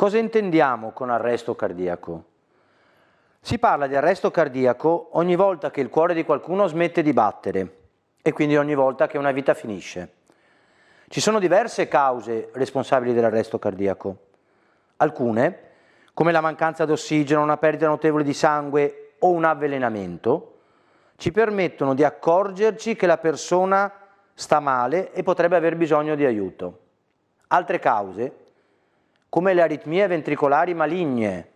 Cosa intendiamo con arresto cardiaco? Si parla di arresto cardiaco ogni volta che il cuore di qualcuno smette di battere e quindi ogni volta che una vita finisce. Ci sono diverse cause responsabili dell'arresto cardiaco. Alcune, come la mancanza d'ossigeno, una perdita notevole di sangue o un avvelenamento, ci permettono di accorgerci che la persona sta male e potrebbe aver bisogno di aiuto. Altre cause, come le aritmie ventricolari maligne,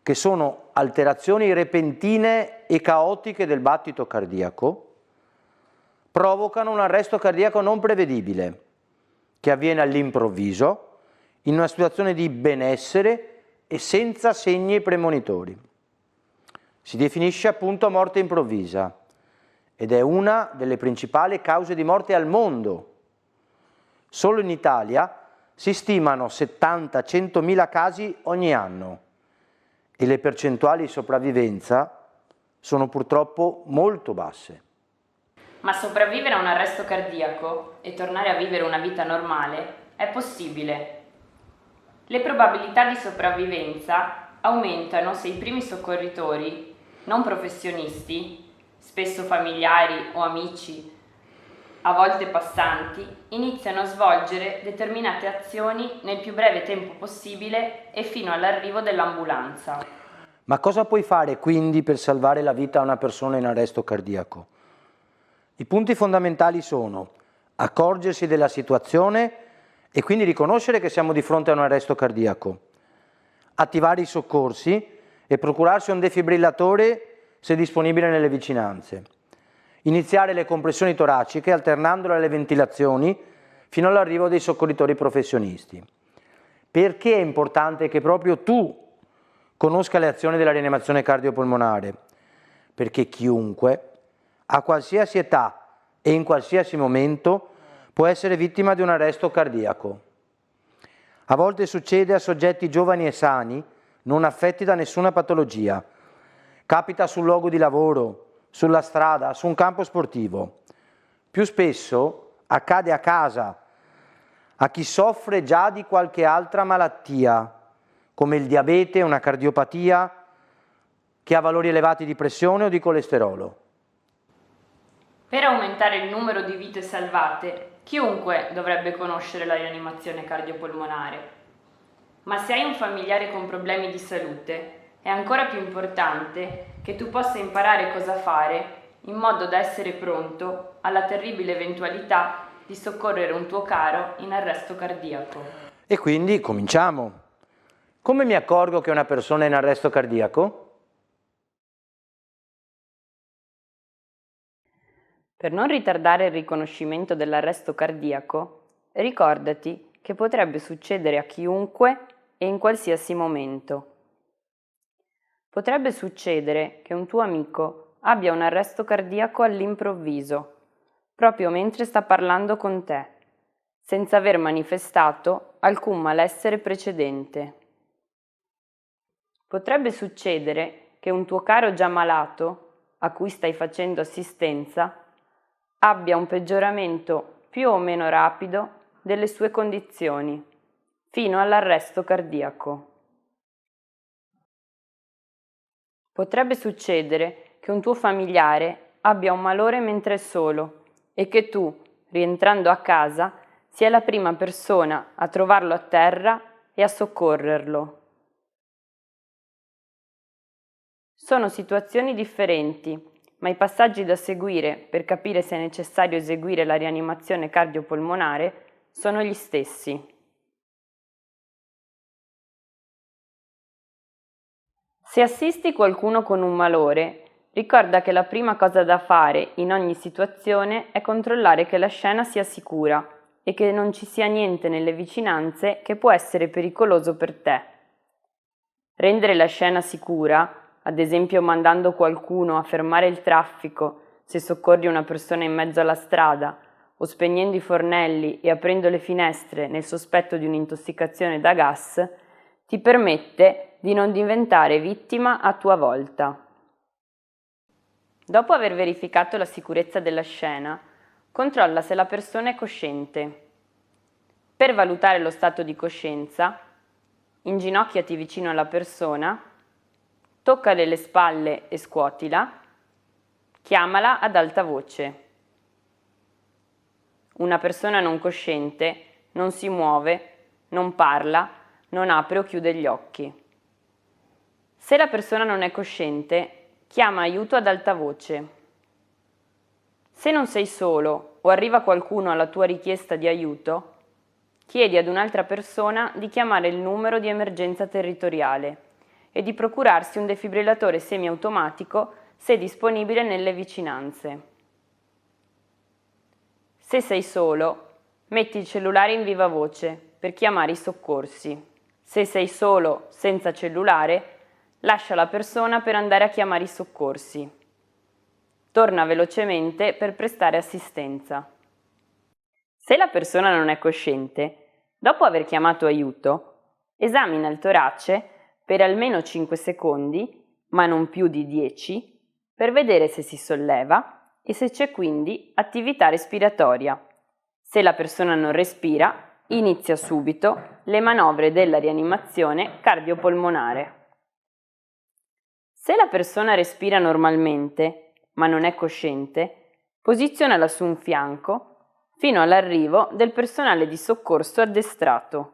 che sono alterazioni repentine e caotiche del battito cardiaco, provocano un arresto cardiaco non prevedibile, che avviene all'improvviso, in una situazione di benessere e senza segni premonitori. Si definisce appunto morte improvvisa ed è una delle principali cause di morte al mondo. Solo in Italia si stimano 70-100.000 casi ogni anno e le percentuali di sopravvivenza sono purtroppo molto basse. Ma sopravvivere a un arresto cardiaco e tornare a vivere una vita normale è possibile. Le probabilità di sopravvivenza aumentano se i primi soccorritori, non professionisti, spesso familiari o amici, a volte passanti, iniziano a svolgere determinate azioni nel più breve tempo possibile e fino all'arrivo dell'ambulanza. Ma cosa puoi fare quindi per salvare la vita a una persona in arresto cardiaco? I punti fondamentali sono accorgersi della situazione e quindi riconoscere che siamo di fronte a un arresto cardiaco, attivare i soccorsi e procurarsi un defibrillatore se disponibile nelle vicinanze, iniziare le compressioni toraciche alternandole alle ventilazioni fino all'arrivo dei soccorritori professionisti. Perché è importante che proprio tu conosca le azioni della rianimazione cardiopolmonare? Perché chiunque, a qualsiasi età e in qualsiasi momento, può essere vittima di un arresto cardiaco. A volte succede a soggetti giovani e sani, non affetti da nessuna patologia. Capita sul luogo di lavoro, sulla strada, su un campo sportivo. Più spesso accade a casa, a chi soffre già di qualche altra malattia, come il diabete, una cardiopatia, che ha valori elevati di pressione o di colesterolo. Per aumentare il numero di vite salvate, chiunque dovrebbe conoscere la rianimazione cardiopolmonare. Ma se hai un familiare con problemi di salute, è ancora più importante che tu possa imparare cosa fare in modo da essere pronto alla terribile eventualità di soccorrere un tuo caro in arresto cardiaco. E quindi cominciamo. Come mi accorgo che una persona è in arresto cardiaco? Per non ritardare il riconoscimento dell'arresto cardiaco, ricordati che potrebbe succedere a chiunque e in qualsiasi momento. Potrebbe succedere che un tuo amico abbia un arresto cardiaco all'improvviso, proprio mentre sta parlando con te, senza aver manifestato alcun malessere precedente. Potrebbe succedere che un tuo caro già malato, a cui stai facendo assistenza, abbia un peggioramento più o meno rapido delle sue condizioni, fino all'arresto cardiaco. Potrebbe succedere che un tuo familiare abbia un malore mentre è solo e che tu, rientrando a casa, sia la prima persona a trovarlo a terra e a soccorrerlo. Sono situazioni differenti, ma i passaggi da seguire per capire se è necessario eseguire la rianimazione cardiopolmonare sono gli stessi. Se assisti qualcuno con un malore, ricorda che la prima cosa da fare in ogni situazione è controllare che la scena sia sicura e che non ci sia niente nelle vicinanze che può essere pericoloso per te. Rendere la scena sicura, ad esempio mandando qualcuno a fermare il traffico se soccorri una persona in mezzo alla strada, o spegnendo i fornelli e aprendo le finestre nel sospetto di un'intossicazione da gas, ti permette di non diventare vittima a tua volta. Dopo aver verificato la sicurezza della scena, controlla se la persona è cosciente. Per valutare lo stato di coscienza, inginocchiati vicino alla persona, toccale le spalle e scuotila, chiamala ad alta voce. Una persona non cosciente non si muove, non parla, non apre o chiude gli occhi. Se la persona non è cosciente, chiama aiuto ad alta voce. Se non sei solo o arriva qualcuno alla tua richiesta di aiuto, chiedi ad un'altra persona di chiamare il numero di emergenza territoriale e di procurarsi un defibrillatore semiautomatico se disponibile nelle vicinanze. Se sei solo, metti il cellulare in viva voce per chiamare i soccorsi. Se sei solo senza cellulare, lascia la persona per andare a chiamare i soccorsi. Torna velocemente per prestare assistenza. Se la persona non è cosciente, dopo aver chiamato aiuto, esamina il torace per almeno 5 secondi, ma non più di 10, per vedere se si solleva e se c'è quindi attività respiratoria. Se la persona non respira, inizia subito le manovre della rianimazione cardiopolmonare. Se la persona respira normalmente, ma non è cosciente, posizionala su un fianco fino all'arrivo del personale di soccorso addestrato.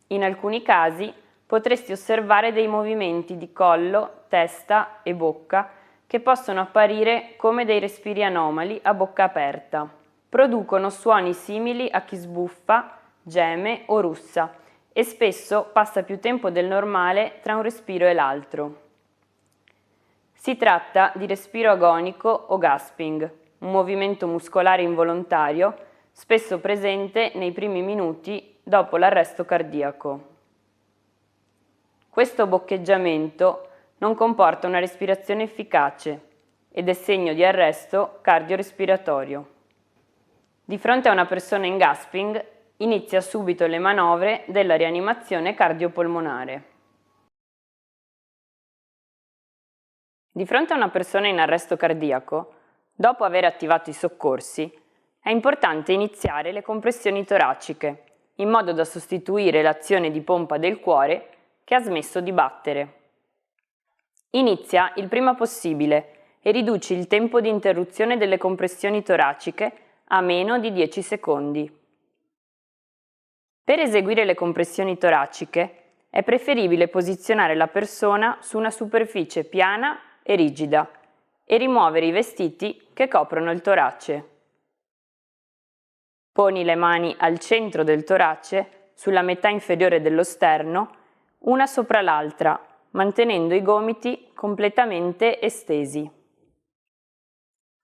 In alcuni casi potresti osservare dei movimenti di collo, testa e bocca che possono apparire come dei respiri anomali a bocca aperta. Producono suoni simili a chi sbuffa, geme o russa e spesso passa più tempo del normale tra un respiro e l'altro. Si tratta di respiro agonico o gasping, un movimento muscolare involontario spesso presente nei primi minuti dopo l'arresto cardiaco. Questo boccheggiamento non comporta una respirazione efficace ed è segno di arresto cardiorespiratorio. Di fronte a una persona in gasping, inizia subito le manovre della rianimazione cardiopolmonare. Di fronte a una persona in arresto cardiaco, dopo aver attivato i soccorsi, è importante iniziare le compressioni toraciche, in modo da sostituire l'azione di pompa del cuore che ha smesso di battere. Inizia il prima possibile e riduci il tempo di interruzione delle compressioni toraciche a meno di 10 secondi. Per eseguire le compressioni toraciche è preferibile posizionare la persona su una superficie piana e rigida e rimuovere i vestiti che coprono il torace. Poni le mani al centro del torace, sulla metà inferiore dello sterno, una sopra l'altra, mantenendo i gomiti completamente estesi.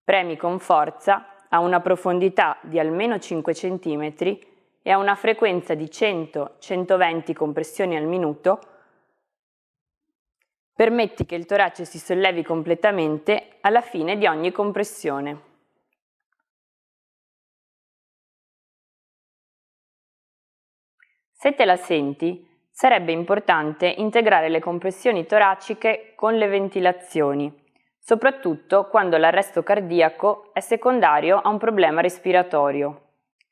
Premi con forza a una profondità di almeno 5 cm e a una frequenza di 100-120 compressioni al minuto. Permetti che il torace si sollevi completamente alla fine di ogni compressione. Se te la senti, sarebbe importante integrare le compressioni toraciche con le ventilazioni, soprattutto quando l'arresto cardiaco è secondario a un problema respiratorio.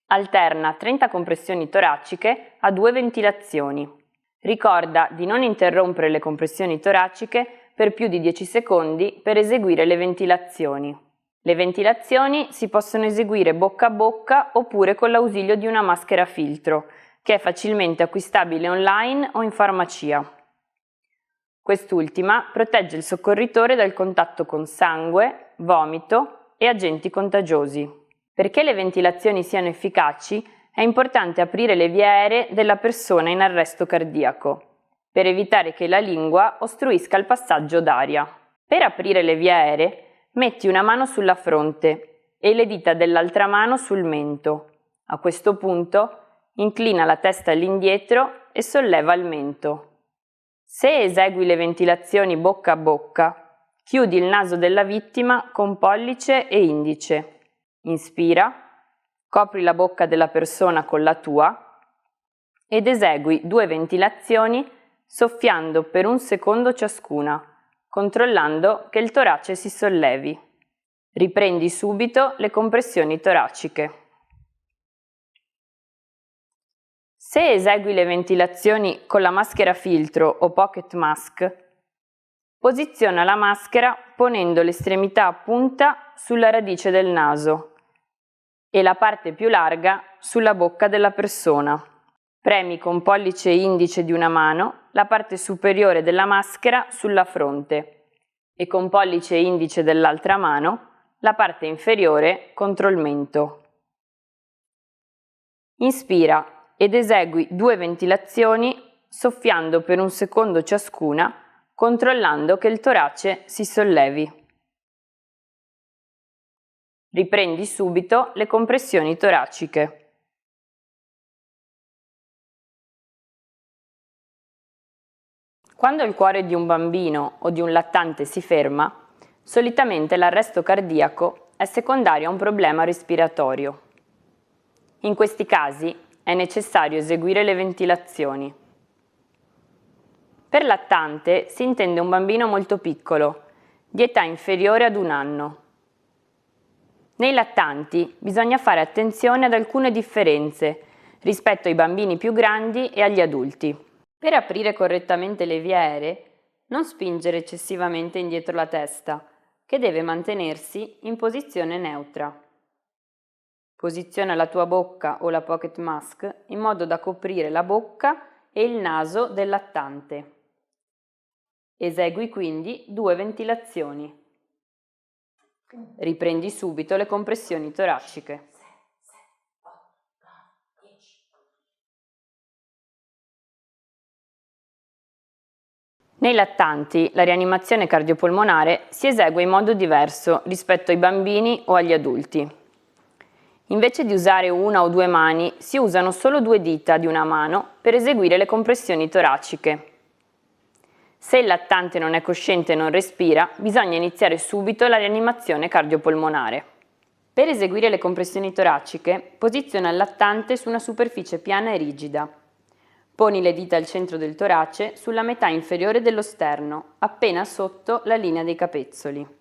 Alterna 30 compressioni toraciche a 2 ventilazioni. Ricorda di non interrompere le compressioni toraciche per più di 10 secondi per eseguire le ventilazioni. Le ventilazioni si possono eseguire bocca a bocca oppure con l'ausilio di una maschera a filtro, che è facilmente acquistabile online o in farmacia. Quest'ultima protegge il soccorritore dal contatto con sangue, vomito e agenti contagiosi. Perché le ventilazioni siano efficaci, è importante aprire le vie aeree della persona in arresto cardiaco, per evitare che la lingua ostruisca il passaggio d'aria. Per aprire le vie aeree, metti una mano sulla fronte e le dita dell'altra mano sul mento. A questo punto, inclina la testa all'indietro e solleva il mento. Se esegui le ventilazioni bocca a bocca, chiudi il naso della vittima con pollice e indice. Inspira, copri la bocca della persona con la tua ed esegui 2 ventilazioni soffiando per 1 secondo ciascuna, controllando che il torace si sollevi. Riprendi subito le compressioni toraciche. Se esegui le ventilazioni con la maschera filtro o pocket mask, posiziona la maschera ponendo l'estremità a punta sulla radice del naso e la parte più larga sulla bocca della persona. Premi con pollice e indice di una mano la parte superiore della maschera sulla fronte e con pollice e indice dell'altra mano la parte inferiore contro il mento. Inspira ed esegui 2 ventilazioni soffiando per 1 secondo ciascuna, controllando che il torace si sollevi. Riprendi subito le compressioni toraciche. Quando il cuore di un bambino o di un lattante si ferma, solitamente l'arresto cardiaco è secondario a un problema respiratorio. In questi casi è necessario eseguire le ventilazioni. Per lattante si intende un bambino molto piccolo, di età inferiore ad 1 anno. Nei lattanti bisogna fare attenzione ad alcune differenze rispetto ai bambini più grandi e agli adulti. Per aprire correttamente le vie aeree, non spingere eccessivamente indietro la testa, che deve mantenersi in posizione neutra. Posiziona la tua bocca o la pocket mask in modo da coprire la bocca e il naso del lattante. Esegui quindi 2 ventilazioni. Riprendi subito le compressioni toraciche. Nei lattanti la rianimazione cardiopolmonare si esegue in modo diverso rispetto ai bambini o agli adulti. Invece di usare 1 o 2 mani, si usano solo 2 dita di una mano per eseguire le compressioni toraciche. Se il lattante non è cosciente e non respira, bisogna iniziare subito la rianimazione cardiopolmonare. Per eseguire le compressioni toraciche, posiziona il lattante su una superficie piana e rigida. Poni le dita al centro del torace, sulla metà inferiore dello sterno, appena sotto la linea dei capezzoli.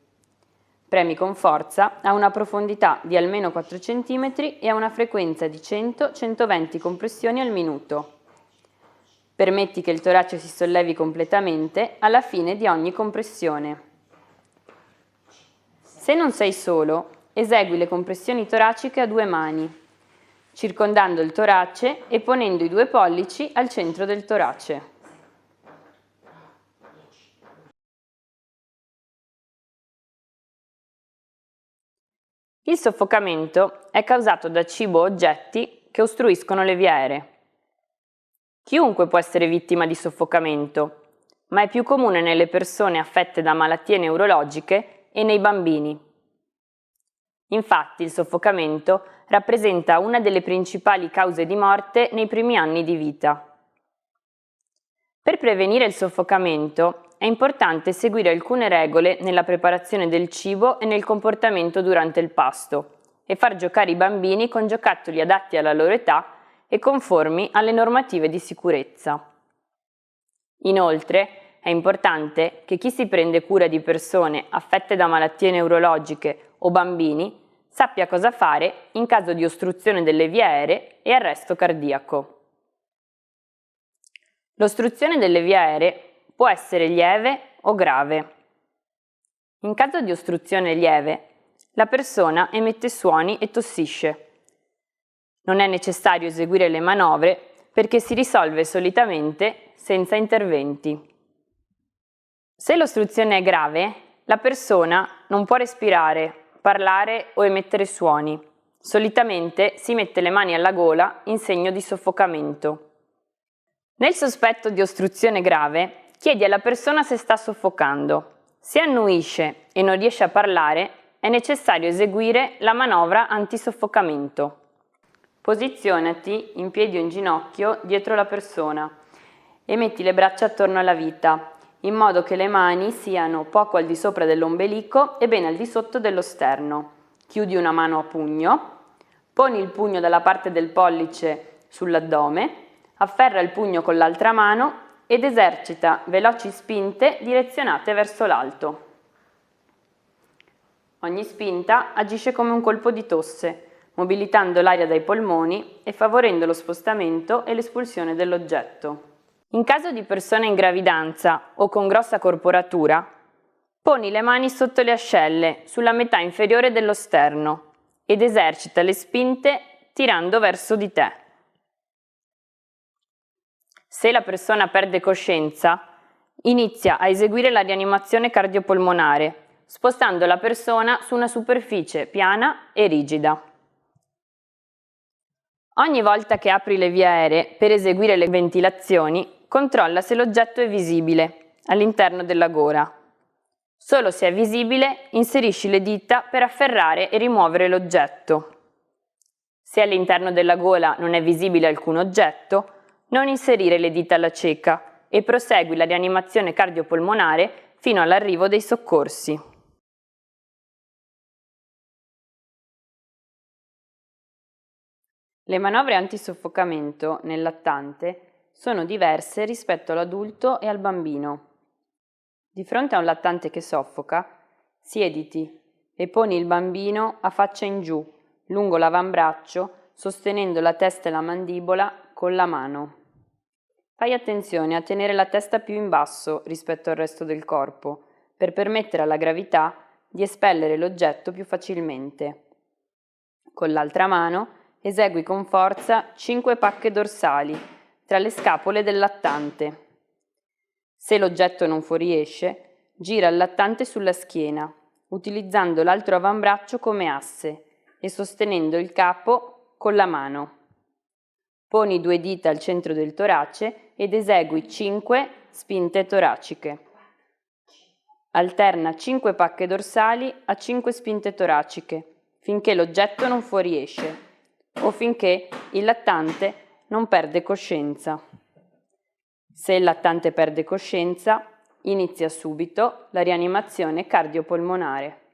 Premi con forza a una profondità di almeno 4 cm e a una frequenza di 100-120 compressioni al minuto. Permetti che il torace si sollevi completamente alla fine di ogni compressione. Se non sei solo, esegui le compressioni toraciche a 2 mani, circondando il torace e ponendo i 2 pollici al centro del torace. Il soffocamento è causato da cibo o oggetti che ostruiscono le vie aeree. Chiunque può essere vittima di soffocamento, ma è più comune nelle persone affette da malattie neurologiche e nei bambini. Infatti il soffocamento rappresenta una delle principali cause di morte nei primi anni di vita. Per prevenire il soffocamento è importante seguire alcune regole nella preparazione del cibo e nel comportamento durante il pasto e far giocare i bambini con giocattoli adatti alla loro età e conformi alle normative di sicurezza. Inoltre, è importante che chi si prende cura di persone affette da malattie neurologiche o bambini sappia cosa fare in caso di ostruzione delle vie aeree e arresto cardiaco. L'ostruzione delle vie aeree può essere lieve o grave. In caso di ostruzione lieve, la persona emette suoni e tossisce. Non è necessario eseguire le manovre perché si risolve solitamente senza interventi. Se l'ostruzione è grave, la persona non può respirare, parlare o emettere suoni. Solitamente si mette le mani alla gola in segno di soffocamento. Nel sospetto di ostruzione grave, chiedi alla persona se sta soffocando. Se annuisce e non riesce a parlare, è necessario eseguire la manovra antisoffocamento. Posizionati in piedi o in ginocchio dietro la persona e metti le braccia attorno alla vita, in modo che le mani siano poco al di sopra dell'ombelico e bene al di sotto dello sterno. Chiudi una mano a pugno, poni il pugno dalla parte del pollice sull'addome, afferra il pugno con l'altra mano ed esercita veloci spinte direzionate verso l'alto. Ogni spinta agisce come un colpo di tosse, mobilitando l'aria dai polmoni e favorendo lo spostamento e l'espulsione dell'oggetto. In caso di persona in gravidanza o con grossa corporatura, poni le mani sotto le ascelle, sulla metà inferiore dello sterno, ed esercita le spinte tirando verso di te. Se la persona perde coscienza, inizia a eseguire la rianimazione cardiopolmonare, spostando la persona su una superficie piana e rigida. Ogni volta che apri le vie aeree per eseguire le ventilazioni, controlla se l'oggetto è visibile all'interno della gola. Solo se è visibile, inserisci le dita per afferrare e rimuovere l'oggetto. Se all'interno della gola non è visibile alcun oggetto, non inserire le dita alla cieca e prosegui la rianimazione cardiopolmonare fino all'arrivo dei soccorsi. Le manovre antisoffocamento nel lattante sono diverse rispetto all'adulto e al bambino. Di fronte a un lattante che soffoca, siediti e poni il bambino a faccia in giù, lungo l'avambraccio, sostenendo la testa e la mandibola con la mano. Fai attenzione a tenere la testa più in basso rispetto al resto del corpo, per permettere alla gravità di espellere l'oggetto più facilmente. Con l'altra mano esegui con forza 5 pacche dorsali tra le scapole del lattante. Se l'oggetto non fuoriesce, gira il lattante sulla schiena, utilizzando l'altro avambraccio come asse e sostenendo il capo con la mano. Poni 2 dita al centro del torace ed esegui 5 spinte toraciche. Alterna 5 pacche dorsali a 5 spinte toraciche, finché l'oggetto non fuoriesce o finché il lattante non perde coscienza. Se il lattante perde coscienza, inizia subito la rianimazione cardiopolmonare.